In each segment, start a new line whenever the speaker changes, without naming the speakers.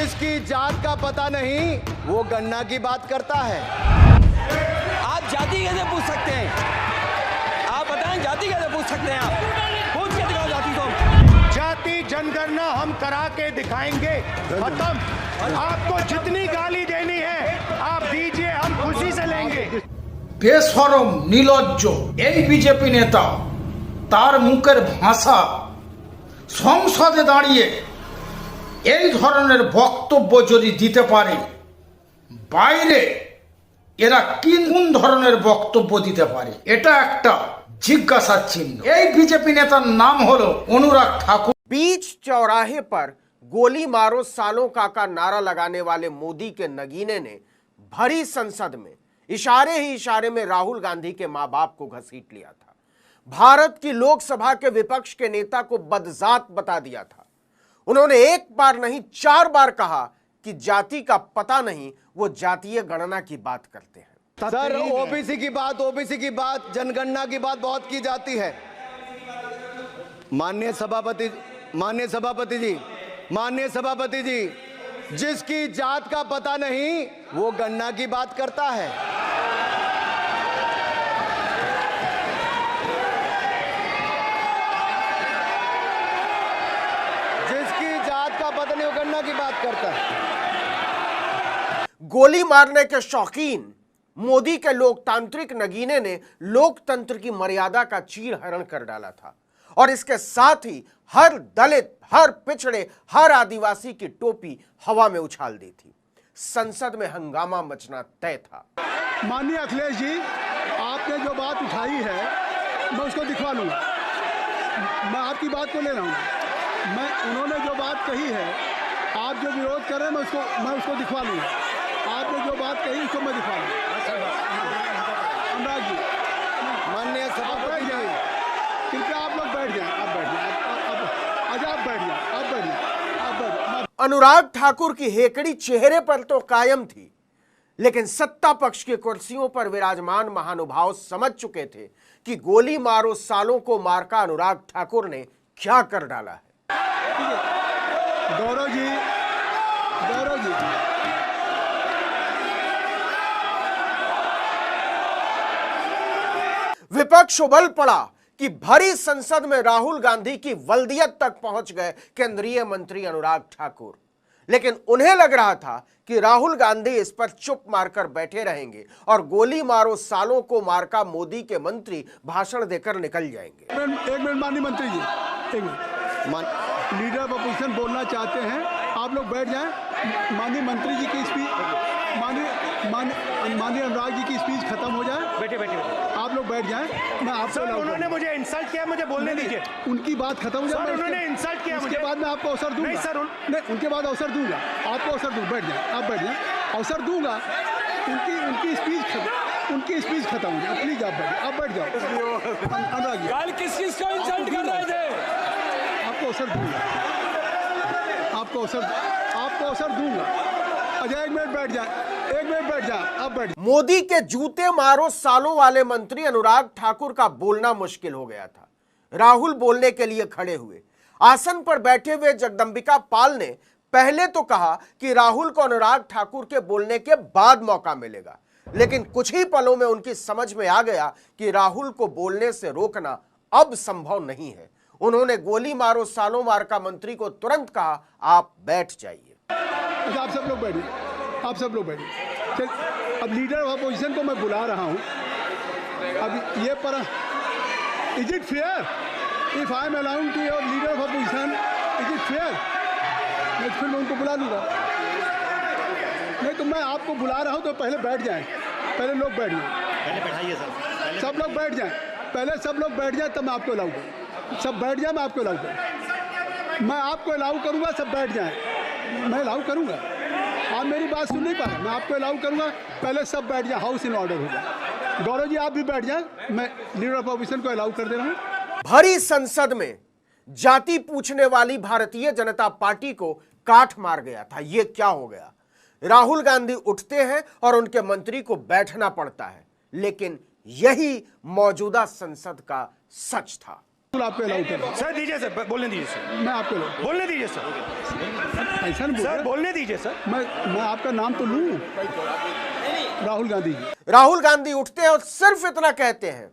जिसकी जात का पता नहीं वो गन्ना की बात करता है।
आप जाति कैसे पूछ सकते हैं? आप बताएं, जाति कैसे पूछ सकते हैं? आप पूछ के दिखाओ जाति को।
जाति जनगणना हम करा के दिखाएंगे। खत्म। आपको जितनी गाली देनी है आप दीजिए, हम खुशी से लेंगे।
বেসরম নির্লজ্জ এই বিজেপি নেতা তার মুখের ভাষা সংসদে দাঁড়িয়ে এই ধরনের বক্তব্য যদি দিতে পারে, বাইরে এরা কোন ধরনের বক্তব্য দিতে পারে, এটা একটা জিজ্ঞাসার চিহ্ন। এই বিজেপি নেতার নাম হলো অনুরাগ ঠাকুর।
बीच चौराहे पर गोली मारो सालों का नारा लगाने वाले मोदी के नगीने ने भरी संसद में इशारे ही इशारे में राहुल गांधी के मां बाप को घसीट लिया था। भारत की लोकसभा के विपक्ष के नेता को बदजात बता दिया था। उन्होंने एक बार नहीं 4 बार कहा कि जाति का पता नहीं, वो जातीय गणना की बात करते हैं।
सर, ओबीसी की बात, जनगणना की बात बहुत की जाती है। माननीय सभापति जी, जिसकी जात का पता नहीं वो गन्ना की बात करता है। जिसकी जात का पता नहीं वो गन्ना की बात करता है।
गोली मारने के शौकीन मोदी के लोकतांत्रिक नगीने ने लोकतंत्र की मर्यादा का चीरहरण कर डाला था और इसके साथ ही हर दलित, हर पिछड़े, हर आदिवासी की टोपी हवा में उछाल दी थी। संसद में हंगामा मचना तय था।
माननीय अखिलेश जी, आपने जो बात उठाई है मैं उसको दिखवा लूंगा। मैं आपकी बात को ले रहा हूँ। उन्होंने जो बात कही है, आप जो विरोध कर रहे हैं मैं उसको दिखवा लूंगा। आपने जो बात कही उसको मैं दिखवा लूंगा। अनुराग जी,
माननीय सभापति जी,
कृपया आप लोग बैठ जाएं। आप बैठ जाएं। आप बैठ जाएं।
अनुराग ठाकुर की हेकड़ी चेहरे पर तो कायम थी, लेकिन सत्ता पक्ष की कुर्सियों पर विराजमान महानुभाव समझ चुके थे कि गोली मारो सालों को मार्का अनुराग ठाकुर ने क्या कर डाला है।
गौरव जी,
विपक्ष उबल पड़ा कि भरी संसद में राहुल गांधी की वल्दियत तक पहुंच गए केंद्रीय मंत्री अनुराग ठाकुर। लेकिन उन्हें लग रहा था कि राहुल गांधी इस पर चुप मारकर बैठे रहेंगे और गोली मारो सालों को मार्का मोदी के मंत्री भाषण देकर निकल जाएंगे।
एक मिनट माननीय मंत्री जी, एक मिनट। लीडर ऑफ अपोजिशन बोलना चाहते हैं, आप लोग बैठ जाएं। माननीय मंत्री जी की स्पीच, माननीय अनुराग जी की स्पीच खत्म हो जाए। बैठे आप लोग बैठ जाएं। मैं आपसे, उन्होंने मुझे इंसल्ट किया, मुझे बोलने दीजिए। उनकी बात खत्म हो जाए। उन्होंने इंसल्ट किया, उसके बाद मैं आपको अवसर दूंगा। नहीं सर, नहीं, उनके बाद अवसर दूंगा, आपको अवसर दूंगा। बैठ जाएं, आप बैठ जाएं, अवसर दूंगा। उनकी स्पीच खत्म हो जाए। प्लीज आप बैठ जाओ। अनुराग जी,
किस को इंसल्ट कर रहे थे?
आपको अवसर दूंगा, आपको अवसर दूंगा। अजय, एक मिनट बैठ जाए, आप बैठ।
मोदी के जूते मारो सालों वाले मंत्री अनुराग ठाकुर का बोलना मुश्किल हो गया था। राहुल बोलने के लिए खड़े हुए। आसन पर बैठे हुए जगदंबिका पाल ने पहले तो कहा कि राहुल को अनुराग ठाकुर के बोलने के बाद मौका मिलेगा, लेकिन कुछ ही पलों में उनकी समझ में आ गया कि राहुल को बोलने से रोकना अब संभव नहीं है। उन्होंने गोली मारो सालों मार्का मंत्री को तुरंत कहा, आप बैठ जाइए।
आप सब लोग बैठिए। अब लीडर ऑफ अपोजिशन को मैं बुला रहा हूं। अब ये पर is it fair if I am allowing to your leader of opposition, is it fair? मैं फिर उनको बुला लूंगा। नहीं तो मैं आपको बुला रहा हूं तो पहले बैठ जाएं। पहले लोग बैठ जाएं। पहले बैठाइए सर। सब लोग बैठ जाएं। पहले सब लोग बैठ जाएं तब मैं आपको अलाउ करूँ। सब बैठ जाए, मैं आपको अलाउ करूँ। मैं आपको अलाउ करूँगा, सब बैठ जाएं। मैं अलाउ करूँगा। आप मेरी बात सुन नहीं पा रहे। मैं आपको अलाउ करूँगा, पहले सब बैठ जाए, हाउस इन ऑर्डर हो जाए। गौरव जी, आप भी बैठ जाएं। मैं लीडर ऑफ अपोजिशन को अलाउ कर दे रहा हूँ।
भरी संसद में जाति पूछने वाली भारतीय जनता पार्टी को काट मार गया था। यह क्या हो गया? राहुल गांधी उठते हैं और उनके मंत्री को बैठना पड़ता है, लेकिन यही मौजूदा संसद का सच था।
आपको अलाउ कर
सर, दीजिए सर, बोलने दीजिए सर।
मैं आपको
बोलने दीजिए सर।
ऐसा नहीं बोल
सर
रहे।
बोलने दीजिए सर।
मैं आपका नाम तो लूं, राहुल गांधी जी।
राहुल गांधी उठते हैं और सिर्फ इतना कहते हैं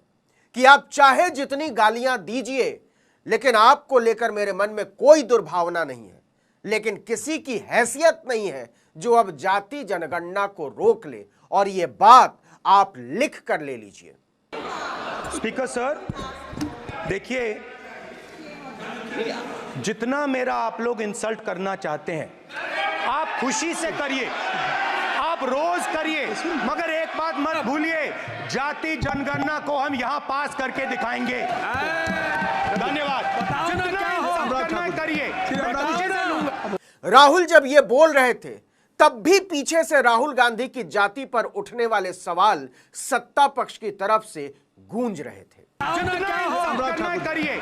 कि आप चाहे जितनी गालियां दीजिए, लेकिन आपको लेकर मेरे मन में कोई दुर्भावना नहीं है, लेकिन किसी की हैसियत नहीं है जो अब जाति जनगणना को रोक ले, और यह बात आप लिख कर ले लीजिए।
स्पीकर सर, देखिए, जितना मेरा आप लोग इंसल्ट करना चाहते हैं आप खुशी से करिए, आप रोज करिए, मगर एक बात मत भूलिए, जाति जनगणना को हम यहां पास करके दिखाएंगे। धन्यवाद। जितना इंसल्ट करना करिए।
राहुल जब ये बोल रहे थे तब भी पीछे से राहुल गांधी की जाति पर उठने वाले सवाल सत्ता पक्ष की तरफ से गूंज रहे थे।
करिए।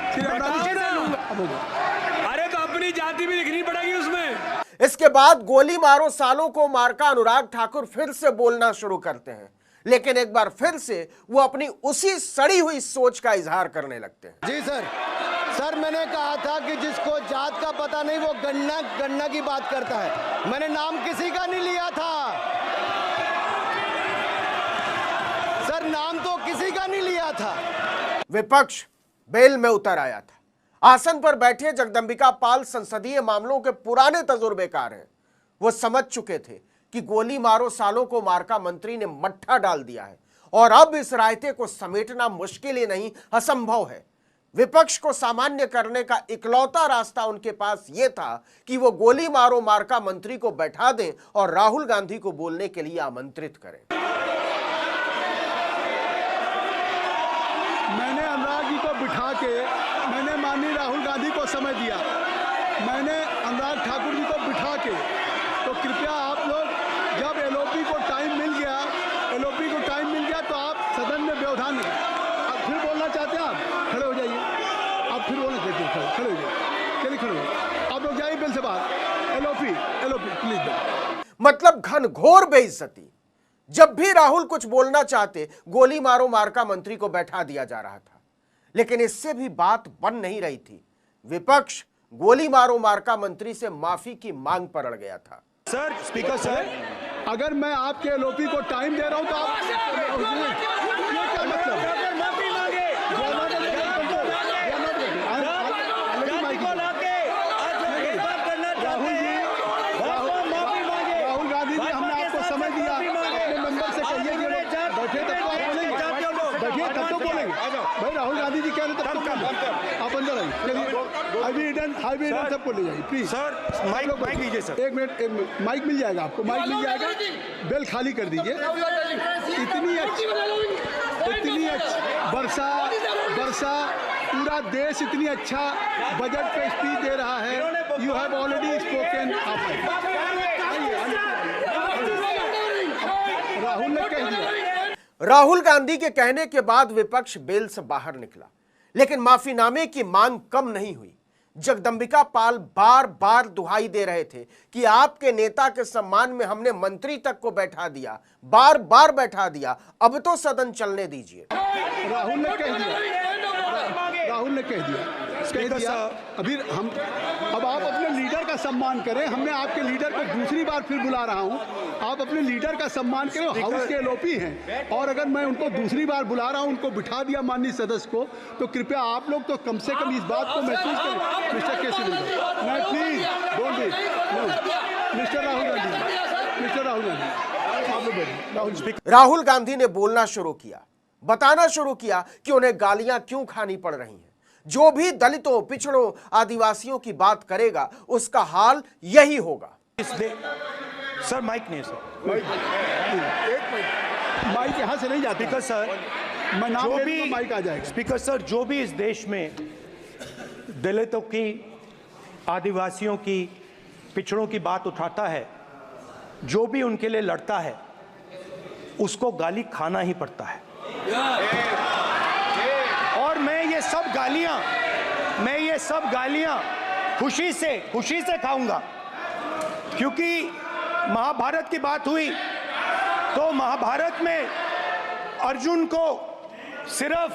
अरे तो अपनी जाति भी दिखनी पड़ेगी उसमें।
इसके बाद गोली मारो सालों को मार्का अनुराग ठाकुर फिर से बोलना शुरू करते हैं, लेकिन एक बार फिर से वो अपनी उसी सड़ी हुई सोच का इजहार करने लगते हैं।
जी सर, मैंने कहा था कि जिसको जात का पता नहीं वो गन्ना की बात करता है। मैंने नाम किसी का नहीं लिया था सर, नाम तो किसी का नहीं लिया था।
विपक्ष बेल में उतर आया था। आसन पर बैठे जगदंबिका पाल संसदीय मामलों के पुराने तजुर्बेकार हैं। वो समझ चुके थे कि गोली मारो सालों को मार्का मंत्री ने मट्ठा डाल दिया है और अब इस रायते को समेटना मुश्किल ही नहीं, असंभव है। विपक्ष को सामान्य करने का इकलौता रास्ता उनके पास यह था कि वो गोली मारो मार्का मंत्री को बैठा दें और राहुल गांधी को बोलने के लिए आमंत्रित करें।
मैंने अनुराग जी को बिठा के मैंने माननीय राहुल गांधी को समय दिया, मैंने अनुराग ठाकुर जी को बिठा के, तो कृपया आप लोग जब एलओपी को टाइम मिल गया तो आप सदन में व्यवधान अब फिर बोलना चाहते हैं, आप खड़े हो जाइए, आप फिर बोलना चाहते हैं, खड़े हो जाइए, चलिए खड़े हो जाइए, आप लोग जाइए बिल से बाहर। LOP please.
मतलब घनघोर बेइज्जती। जब भी राहुल कुछ बोलना चाहते गोली मारो मार्का मंत्री को बैठा दिया जा रहा था, लेकिन इससे भी बात बन नहीं रही थी। विपक्ष गोली मारो मार्का मंत्री से माफी की मांग पर अड़ गया था।
सर, स्पीकर सर,
अगर मैं आपके एलओपी को टाइम दे रहा हूं तो आप क्या मतलब? राहुल गांधी जी, हमने आपको समय दिया, अपने मेंबर से कहिए कि बैठे तब तो आप बोलेंगे, बैठिए तब तो बोलेंगे भाई। राहुल गांधी जी कह रहे तब तो बोलेंगे, आप अंदर आइए। चलिए, हाई भी सबको ले जाइए प्लीज।
सर, माइक लीजिए सर।
एक मिनट, माइक मिल जाएगा आपको, माइक मिल जाएगा। बेल खाली कर दीजिए। इतनी अच्छी वर्षा पूरा देश इतनी अच्छा बजट पे स्पीच दे रहा है। You have already spoken. Rahul ने कह दिया।
राहुल गांधी के कहने के बाद विपक्ष बेल से बाहर निकला, लेकिन माफीनामे की मांग कम नहीं हुई। जगदंबिका पाल बार बार दुहाई दे रहे थे कि आपके नेता के सम्मान में हमने मंत्री तक को बैठा दिया, बार बार बैठा दिया, अब तो सदन चलने दीजिए।
राहुल ने कह दिया। अब आप अपने लीडर का सम्मान करें। हमने आपके लीडर को दूसरी बार फिर बुला रहा हूं, आप अपने लीडर का सम्मान करें। हाउस के एलओपी हैं और अगर मैं उनको दूसरी बार बुला रहा हूं, उनको बिठा दिया माननीय सदस्य को, तो कृपया आप लोग तो कम से कम इस बात को महसूस करें। मिस्टर केसी नहीं, please don't be mister Rahul Gandhi, आप लोग बैठिए।
राहुल गांधी ने बोलना शुरू किया, बताना शुरू किया कि उन्हें गालियां क्यों खानी पड़ रही हैं। जो भी दलितों, पिछड़ों, आदिवासियों की बात करेगा उसका हाल यही होगा।
सर, माइक नहीं सर,
माइक यहाँ से नहीं जाता।
स्पीकर सर,
मैं नाम
जो
ले
भी
लूंगा, माइक आ जाएगा।
स्पीकर सर, जो भी इस देश में दलितों की, आदिवासियों की, पिछड़ों की बात उठाता है, जो भी उनके लिए लड़ता है, उसको गाली खाना ही पड़ता है। और मैं ये सब गालियां खुशी से खाऊंगा, क्योंकि महाभारत की बात हुई तो महाभारत में अर्जुन को सिर्फ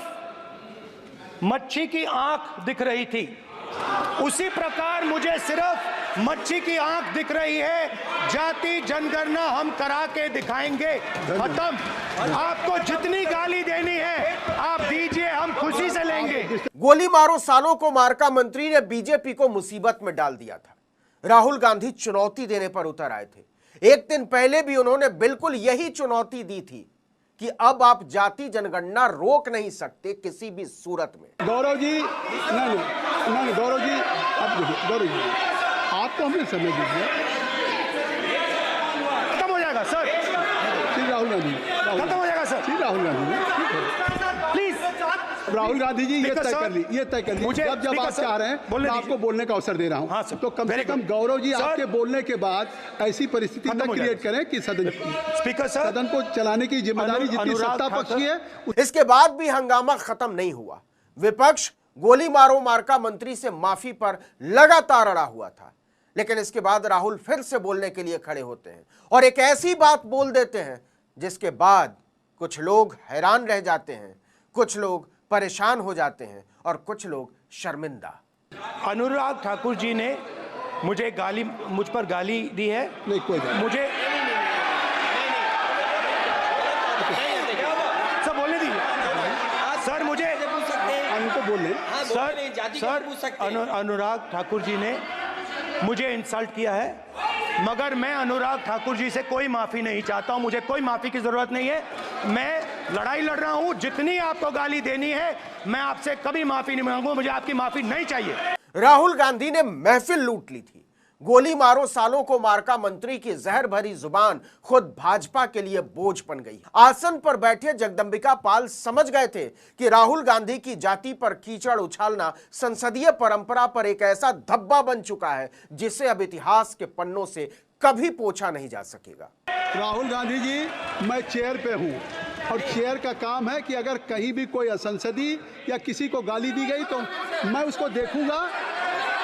मच्छी की आंख दिख रही थी, उसी प्रकार मुझे सिर्फ मच्छी की आंख दिख रही है, जाति जनगणना हम करा के दिखाएंगे, खत्म। आपको जितनी गाली देनी है आप दीजिए, हम खुशी से लेंगे।
गोली मारो सालों को मार्का मंत्री ने बीजेपी को मुसीबत में डाल दिया था। राहुल गांधी चुनौती देने पर उतर आए थे। एक दिन पहले भी उन्होंने बिल्कुल यही चुनौती दी थी कि अब आप जाति जनगणना रोक नहीं सकते किसी भी सूरत में।
गौरव जी नहीं, गौरव जी आप देखिए, गौरव जी आपको हमें समय दीजिए।
खत्म हो जाएगा सर,
श्री राहुल गांधी,
खत्म हो जाएगा सर,
श्री राहुल गांधी
प्लीज।
राहुल गांधी जी ये तय कर ली, ये तय कर ली।
मुझे
जब आप चाह रहे हैं मैं आपको बोलने का अवसर दे रहा हूं।
हाँ सर,
तो कम से कम गौरव जी आपके बोलने के बाद ऐसी परिस्थिति न क्रिएट करें कि
स्पीकर सर,
सदन को चलाने की जिम्मेदारी जितनी सत्ता पक्ष की है।
इसके बाद भी हंगामा खत्म नहीं हुआ। विपक्ष गोली मारो मार्का मंत्री से माफी पर लगातार अड़ा हुआ था, लेकिन इसके बाद राहुल फिर से बोलने के लिए खड़े होते हैं और एक ऐसी बात बोल देते हैं जिसके बाद कुछ लोग हैरान रह जाते हैं, कुछ लोग परेशान हो जाते हैं और कुछ लोग शर्मिंदा।
अनुराग ठाकुर जी ने मुझ पर गाली दी है।
नहीं कोई
मुझे सब बोलने दीजिए सर, मुझे
उनको बोलने
सर अनुराग ठाकुर जी ने मुझे इंसल्ट किया है, मगर मैं अनुराग ठाकुर जी से कोई माफी नहीं चाहता हूं। मुझे कोई माफी की जरूरत नहीं है। मैं लड़ाई लड़ रहा हूं, जितनी आपको गाली देनी है मैं आपसे कभी माफी नहीं मांगूंगा। मुझे आपकी माफी नहीं चाहिए।
राहुल गांधी ने महफिल लूट ली थी। गोली मारो सालों को मार्का मंत्री की जहर भरी जुबान खुद भाजपा के लिए बोझ बन गई। आसन पर बैठे जगदंबिका पाल समझ गए थे कि राहुल गांधी की जाति पर कीचड़ उछालना संसदीय परंपरा पर एक ऐसा धब्बा बन चुका है जिसे अब इतिहास के पन्नों से कभी पोंछा नहीं जा सकेगा।
राहुल गांधी जी, मैं चेयर पे हूं और चेयर का काम है कि अगर कहीं भी कोई असंसदीय या किसी को गाली दी गई तो मैं उसको देखूंगा,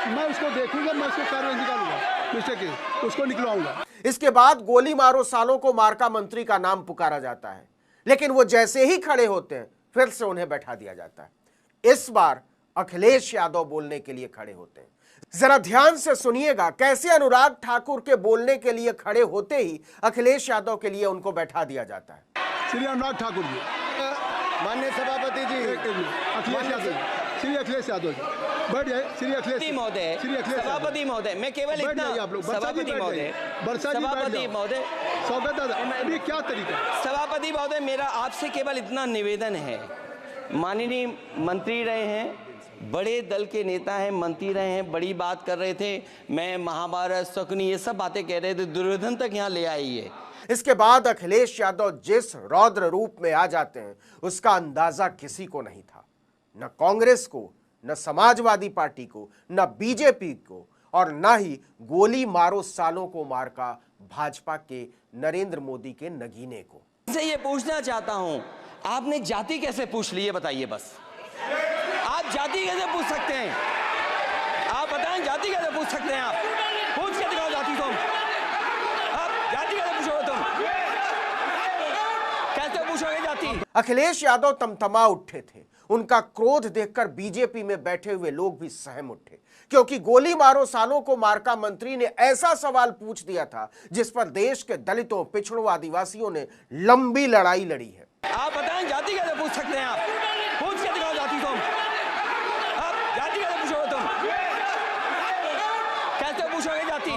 मैं उसको कार्रवाई निकालूंगा, मिस्टर उसको निकलवाऊंगा।
इसके बाद गोली मारो सालों को मार्का मंत्री का नाम पुकारा जाता है, लेकिन वो जैसे ही खड़े होते हैं फिर से उन्हें बैठा दिया जाता है। इस बार अखिलेश यादव बोलने के लिए खड़े होते हैं। जरा ध्यान से सुनिएगा कैसे अनुराग ठाकुर के बोलने के लिए खड़े होते ही अखिलेश यादव के लिए उनको बैठा दिया जाता है।
श्री अनुराग ठाकुर जी,
माननीय सभापति जी,
अखिलेश यादव, श्री अखिलेश यादव जी बैठ जाए। श्री अखिलेश
महोदय, सभापति महोदय, मैं केवल इतना, सभापति महोदय,
सभापति महोदय, स्वागत है। अभी क्या तरीका?
सभापति महोदय, मेरा आपसे केवल इतना निवेदन है, माननीय मंत्री रहे हैं, बड़े दल के नेता हैं, मंत्री रहे हैं, बड़ी बात कर रहे थे, मैं महाभारत शकुनी ये सब बातें कह रहे थे, दुर्योधन तक यहाँ ले आइए।
इसके बाद अखिलेश यादव जिस रौद्र रूप में आ जाते हैं उसका अंदाजा किसी को नहीं था, न कांग्रेस को, न समाजवादी पार्टी को, न बीजेपी को और न ही गोली मारो सालों को मार्का भाजपा के नरेंद्र मोदी के नगीने को।
से ये पूछना चाहता हूं, आपने जाति कैसे पूछ ली है बताइए बस। आप जाति कैसे पूछ सकते हैं? आप बताएं जाति कैसे पूछ सकते हैं? आप पूछ के दिखाओ जाति तुम। आप जाति कैसे पूछोगे तुम? कैसे पूछोगे जाति?
अखिलेश यादव तमतमा उठे थे। उनका क्रोध देखकर बीजेपी में बैठे हुए लोग भी सहम उठे, क्योंकि गोली मारो सालों को मार्का मंत्री ने ऐसा सवाल पूछ दिया था जिस पर देश के दलितों, पिछड़ों, आदिवासियों ने लंबी लड़ाई लड़ी है।
आप बताएं जाति कैसे पूछ सकते हैं? आप पूछ के दिखाओ जाति तुम। आप जाति कैसे पूछोगे तुम? कैसे पूछोगे जाति?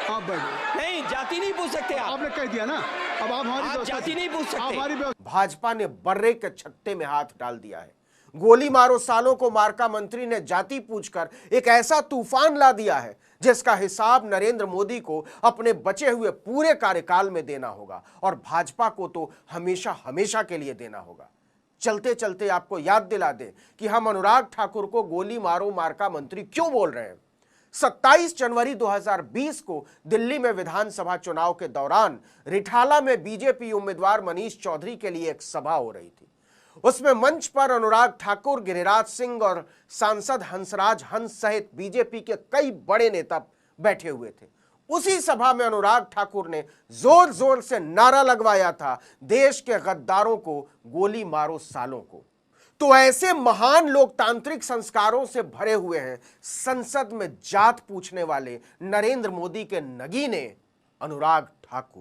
आप बैठ,
नहीं, जाति नहीं पूछ सकते आप।
आपने कह दिया ना, अब आप हमारी
जाति नहीं पूछ सकते।
भाजपा ने बर्रे के छत्ते में हाथ डाल दिया है। गोली मारो सालों को मार्का मंत्री ने जाति पूछकर एक ऐसा तूफान ला दिया है जिसका हिसाब नरेंद्र मोदी को अपने बचे हुए पूरे कार्यकाल में देना होगा और भाजपा को तो हमेशा हमेशा के लिए देना होगा। चलते चलते आपको याद दिला दें कि हम अनुराग ठाकुर को गोली मारो मार्का मंत्री क्यों बोल रहे हैं। 27 जनवरी 2020 को दिल्ली में विधानसभा चुनाव के दौरान रिठाला में बीजेपी उम्मीदवार मनीष चौधरी के लिए एक सभा हो रही थी। उसमें मंच पर अनुराग ठाकुर, गिरिराज सिंह और सांसद हंसराज हंस सहित बीजेपी के कई बड़े नेता बैठे हुए थे। उसी सभा में अनुराग ठाकुर ने जोर जोर से नारा लगवाया था, देश के गद्दारों को गोली मारो सालों को। तो ऐसे महान लोकतांत्रिक संस्कारों से भरे हुए हैं संसद में जात पूछने वाले नरेंद्र मोदी के नगीने अनुराग ठाकुर।